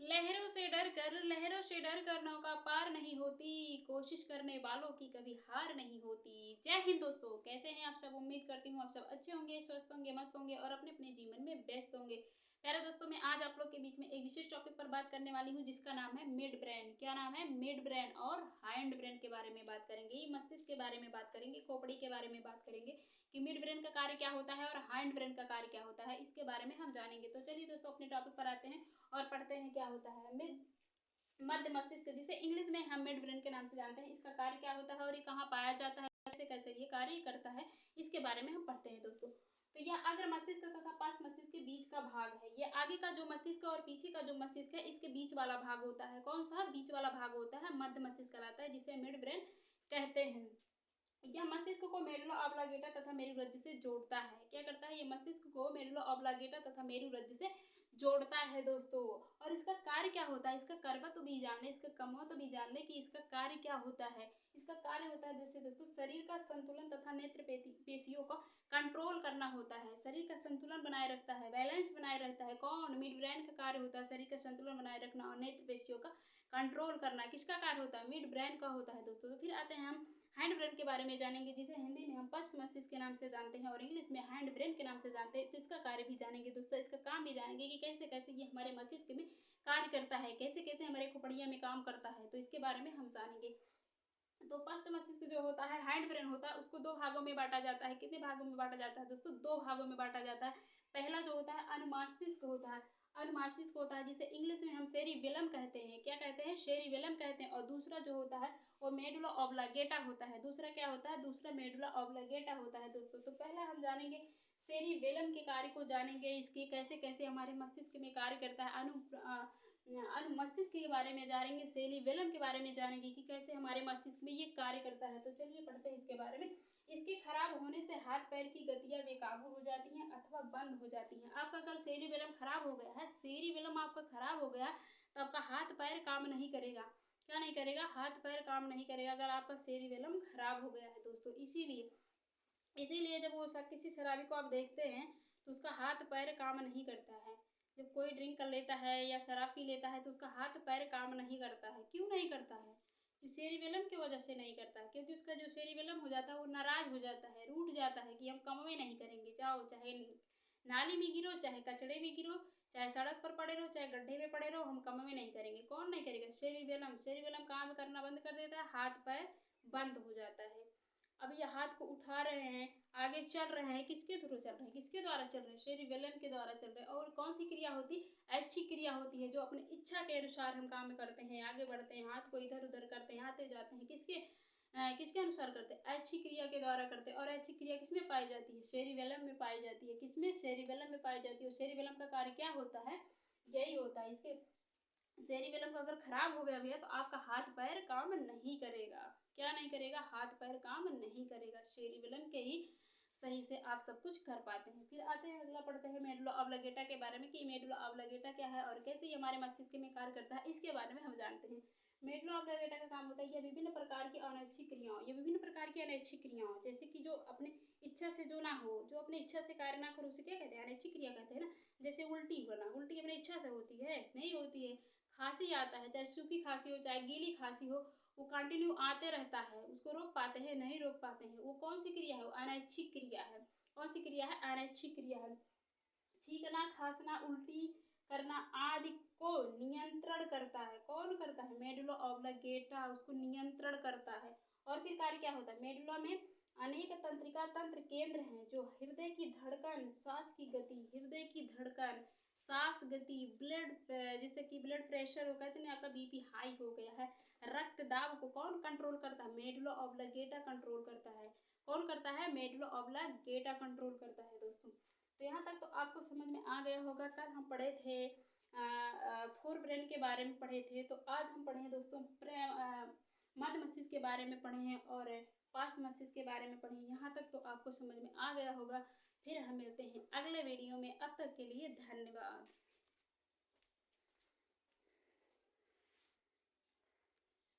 लहरों से डर कर नौका पार नहीं होती, कोशिश करने वालों की कभी हार नहीं होती। जय हिंद दोस्तों, कैसे हैं आप सब। उम्मीद करती हूँ आप सब अच्छे होंगे, स्वस्थ होंगे, मस्त होंगे और अपने अपने जीवन में व्यस्त होंगे। प्यारे दोस्तों, मैं आज आप लोग के बीच में एक विशेष टॉपिक पर बात करने वाली हूँ जिसका नाम है मिड ब्रेन। क्या नाम है? मिड ब्रेन और हाइंड ब्रेन के बारे में बात करेंगे। ये मस्तिष्क के बारे में बात करेंगे, खोपड़ी के बारे में बात करेंगे कि मिड ब्रेन का कार्य क्या होता है और हाइंड ब्रेन का कार्य क्या होता है, इसके बारे में हम जानेंगे। तो चलिए दोस्तों, अपने टॉपिक पर आते हैं और पढ़ते हैं क्या होता है मध्य मस्तिष्क, जिसे इंग्लिश में हम मिड ब्रेन के नाम से जानते हैं। इसका कार्य क्या होता है और ये कहाँ पाया जाता है, कैसे कैसे ये कार्य करता है, इसके बारे में हम पढ़ते हैं दोस्तों। तो यह अग्र मस्तिष्क तथा पार्श्व मस्तिष्क के बीच का भाग है। ये आगे का जो मस्तिष्क और पीछे का जो मस्तिष्क है, इसके बीच वाला भाग होता है। कौन सा बीच वाला भाग होता है? मध्य मस्तिष्क कहलाता है, जिसे मिड ब्रेन कहते हैं। यह मस्तिष्क को मेडुला ऑब्लांगेटा तथा मेरुरज्जु से जोड़ता है। क्या करता है? ये मस्तिष्क को मेडुला ऑब्लांगेटा तथा मेरुरज्जु से जोड़ता है दोस्तों। और इसका कार्य क्या होता है, इसका कर्मत्व भी जान ले, इसका कमत्व भी जान ले कि इसका कार्य क्या होता है। इसका कार्य होता है जैसे दोस्तों, शरीर का संतुलन तथा नेत्र पेशियों को कंट्रोल करना होता है। शरीर का संतुलन बनाए रखता है, बैलेंस बनाए रहता है। कौन? मिड ब्रेन का कार्य होता है शरीर का संतुलन बनाए रखना और नेत्र पेशियों का कंट्रोल करना। किसका कार्य होता है? मिड ब्रेन का होता है दोस्तों। तो फिर आते हैं हम हैंड ब्रेन के बारे में जानेंगे, जिसे हिंदी में हम पश्च मस्तिष्क के नाम से जानते हैं और इंग्लिश में हैंड ब्रेन के नाम से जानते हैं। तो इसका कार्य भी जानेंगे दोस्तों, इसका काम भी जानेंगे कि कैसे कैसे ये हमारे मस्तिष्क में कार्य करता है, कैसे कैसे हमारे खोपड़िया में काम करता है। तो इसके बारे में हम जानेंगे। तो पश्च मस्तिष्क जो होता है, हैंड ब्रेन होता है, उसको दो भागों में बांटा जाता है। कितने भागों में बांटा जाता है दोस्तों? दो भागों में बांटा जाता है। पहला जो होता है अनुमस्तिष्क होता है। अनुमस्तिष्क होता है जिसे इंग्लिश में हम सेरिबेलम कहते हैं। क्या कहते हैं? सेरिबेलम कहते हैं। और दूसरा जो होता है वो मेडुला ऑब्लांगेटा होता है। दूसरा क्या होता है? दूसरा मेडुला ऑब्लांगेटा होता है दोस्तों। तो पहले हम जानेंगे सेरिबेलम के कार्य को, जानेंगे इसके कैसे कैसे हमारे मस्तिष्क में कार्य करता है। अनुमस्तिष्क के बारे में जानेंगे, सेरिबेलम के बारे में जानेंगे कि कैसे हमारे मस्तिष्क में ये कार्य करता है। तो चलिए पढ़ते हैं इसके बारे में। इसके खराब होने से हाथ पैर की गतियां बेकाबू हो जाती हैं अथवा बंद हो जाती हैं। आपका अगर सेरिबेलम खराब हो गया है, सेरिबेलम आपका खराब हो गया तो आपका हाथ पैर काम नहीं करेगा। क्या नहीं करेगा? हाथ पैर काम नहीं करेगा अगर आपका सेरिबेलम खराब हो गया है दोस्तों। इसीलिए जब वो किसी शराबी को आप देखते हैं तो उसका हाथ पैर काम नहीं करता है। जब कोई ड्रिंक कर लेता है या शराब पी लेता है तो उसका हाथ पैर काम नहीं करता है। क्यों नहीं करता है? सेरिबेलम की वजह से नहीं करता है, क्योंकि उसका जो सेरिबेलम हो जाता है वो नाराज हो जाता है, रूठ जाता है कि हम काम में नहीं करेंगे। जाओ, चाहे नाली में गिरो, चाहे कचड़े में गिरो, चाहे सड़क पर पड़े रहो, चाहे गड्ढे में पड़े रहो, हम काम में नहीं करेंगे। कौन नहीं करेगा? सेरिबेलम। सेरिबेलम काम करना बंद कर देता है, हाथ पैर बंद हो जाता है। अब ये हाथ को उठा रहे हैं, आगे चल रहे हैं, किसके थ्रू चल रहे हैं? किसके द्वारा चल रहे हैं? सेरिबेलम के द्वारा चल रहे हैं। और कौन सी क्रिया होती? ऐच्छिक क्रिया होती है, जो अपनी इच्छा के अनुसार हम काम करते हैं, आगे बढ़ते हैं, हाथ को इधर उधर करते हैं, आते जाते हैं। किसके अनुसार करते हैं? ऐच्छिक क्रिया के द्वारा करते हैं। और ऐच्छिक क्रिया किसमें पाई जाती है? सेरिबेलम में पाई जाती है। किसमें? सेरिबेलम में पाई जाती है। और सेरिबेलम का कार्य क्या होता है? यही होता है। इसके सेरिबेलम का अगर खराब हो गया भैया तो आपका हाथ पैर काम नहीं करेगा। क्या नहीं करेगा? हाथ पैर काम नहीं करेगा। सेरिबेलम के ही सही से आप सब कुछ कर पाते हैं। फिर आते हैं, अगला पढ़ते हैं मेडुला ऑब्लांगेटा के बारे में कि मेडुला ऑब्लांगेटा क्या है और कैसे ये हमारे मस्तिष्क में कार्य करता है, इसके बारे में हम जानते हैं। मेडुला ऑब्लांगेटा का काम होता है, यह विभिन्न प्रकार की अनैच्छिक क्रियाओं, जैसे कि जो अपने इच्छा से जो ना हो, जो अपनी इच्छा से कार्य ना करो, उसे क्या कहते हैं? अनैच्छिक क्रिया कहते हैं ना। जैसे उल्टी होना, उल्टी अपनी इच्छा से होती है? नहीं होती है। खांसी आता है, चाहे सूखी खांसी हो चाहे गीली खांसी हो, वो कंटिन्यू आते रहता है, उसको रोक पाते हैं? नहीं रोक पाते हैं। वो कौन सी क्रिया है? वो अनैच्छिक क्रिया है। कौन सी क्रिया है? अनैच्छिक क्रिया है। छींकना, खांसना, उल्टी करना आदि को नियंत्रण करता है। कौन करता है? मेडुला ऑब्लांगेटा उसको नियंत्रण करता है। और फिर कार्य क्या होता है? मेडुला में अनेक तंत्रिका तंत्र केंद्र हैं, जो हृदय की धड़कन, सांस की गति, हृदय की धड़कन, सांस गति, ब्लड, जैसे कि ब्लड प्रेशर हो, कहते हैं आपका बीपी हाई हो गया है, रक्त दाब को कौन कंट्रोल करता है? मेडुला ऑब्लांगेटा कंट्रोल करता है। कौन करता है? मेडुला ऑब्लांगेटा कंट्रोल करता है दोस्तों। तो यहाँ तक तो आपको समझ में आ गया होगा। कल हम पढ़े थे फोर ब्रेन के बारे में पढ़े थे, तो आज हम पढ़े हैं दोस्तों मध्य मस्तिष्क के बारे में पढ़े हैं और पार्श्व मस्तिष्क के बारे में पढ़े हैं। यहाँ तक तो आपको समझ में आ गया होगा। फिर हम मिलते हैं अगले वीडियो में। अब तक के लिए धन्यवाद।